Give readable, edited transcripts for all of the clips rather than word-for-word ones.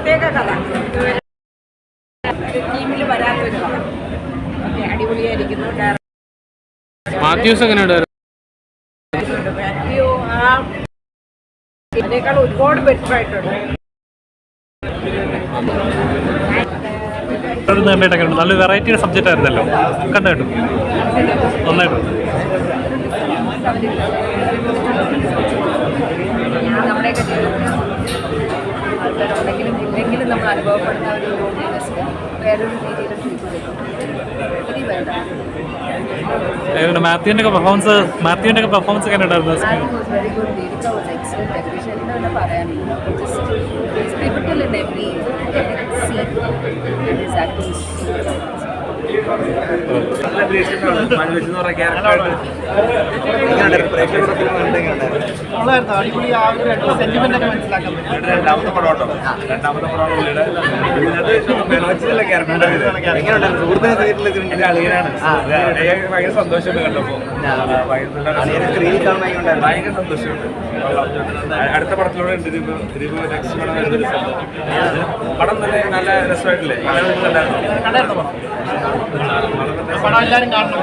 പ്രത്യേക കഥ, ടീമിൽ വരാത്തൊരു കഥ. അടിപൊളിയായിരിക്കുന്നു. മാത്യൂസ് എങ്ങനെയുണ്ട്? മാത്യു അതിനേക്കാൾ ഒരുപാട് ബെറ്റർ ആയിട്ടുണ്ട്. നല്ല വെറൈറ്റിയുടെ സബ്ജക്റ്റ് ആയിരുന്നല്ലോ, കണ്ടു നന്നായിട്ടുണ്ട്. നമ്മുടെയൊക്കെ ആൾക്കാരുണ്ടെങ്കിലും ഇല്ലെങ്കിലും നമ്മൾ അനുഭവപ്പെടുന്ന ഒരു ലോൺലിനെസ്സിന് വേറൊരു രീതിയിലും മാത്യുവിൻ്റെ ഒക്കെ പെർഫോമൻസ് ഒക്കെ ഉണ്ടായിരുന്നു. Very good. Deepika was excellent. ടെലിവിഷനിൽ തന്നെ പറയാനില്ല. Pivotal in every scene his acting. അടിപൊളി ആ ഒരു സെന്റിമെന്റ് ഒക്കെ മനസ്സിലാക്കാൻ പറ്റും. രണ്ടാമത്തെ പടം ഭയങ്കര സന്തോഷമുണ്ട് കണ്ടപ്പോ. ഭയങ്കര സന്തോഷമുണ്ട്. അടുത്ത പടത്തിലൂടെ ഉണ്ട് പടം തന്നെ നല്ല രസമായിട്ടില്ലേ? പടം എല്ലാവരും കാണണം.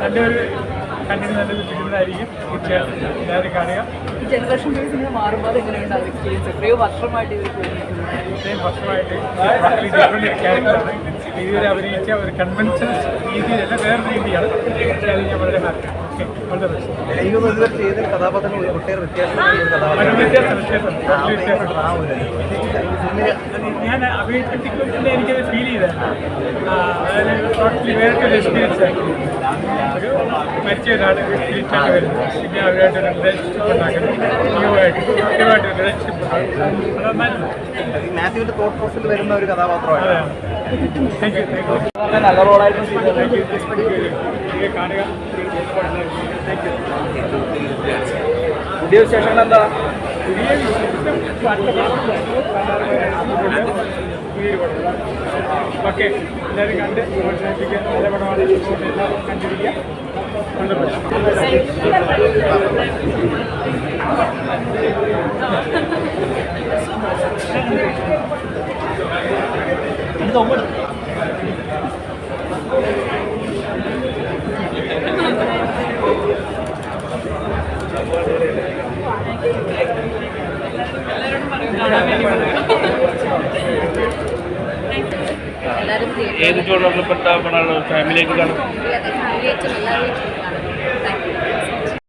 നല്ലൊരു കണ്ടിന് നല്ലൊരു ഫിലിമിനായിരിക്കും. തീർച്ചയായിട്ടും എല്ലാവരും കാണുക. ഈ ജനറേഷൻ ബേസ് ഇങ്ങനെ മാറുമ്പോൾ അതെങ്ങനെയുണ്ട് എക്സ്പീരിയൻസ്? എത്രയോ വർഷമായിട്ട് ഇത്രയും വർഷമായിട്ട് ഡിഫറെൻ്റ് ക്യാരക്ടറാണ് ഇതുവരെ അഭിനയിച്ച ഒരു കൺവെൻഷണൽ രീതിയിലല്ല, വേറെ രീതിയാണ്. തീർച്ചയായും ഞാൻ വളരെ ഹാപ്പിയാണ്. വളരെ ഞാൻ അഭിനയിച്ചിട്ട് എനിക്കത് ഫീൽ ചെയ്തായിരുന്നു. അതായത് ടോട്ടലി വേറൊരു എക്സ്പീരിയൻസ് ആയിരുന്നു. ഒരു മരിച്ച ഒരാൾ വീട്ടിലേക്ക് വരുന്നു, പിന്നെ അവരുമായിട്ടൊരു റിലേഷൻഷിപ്പ് ഉണ്ടാക്കുന്നു, ന്യൂവായിട്ട് റിലേഷൻഷിപ്പ് മാത്യുവിന്റെ തോട്ട് പ്രോസസ്സിൽ വരുന്ന ഒരു കഥാപാത്രമാണ്. Thank you. നല്ല റോളായിരുന്നു. കാണുക. പുതിയ വിശേഷങ്ങൾ എന്താ? ഓക്കെ, എല്ലാവരും കണ്ട് പ്രോത്സാഹിപ്പിക്കുക. നല്ല പടമാണ്, കണ്ടിരിക്കുക. എല്ലാവരും ഏത് ജോണറിൽപ്പെട്ട പടമാണ്? ഫാമിലിയായിട്ട് കാണും. ഫാമിലിയായിട്ടും എല്ലാവരും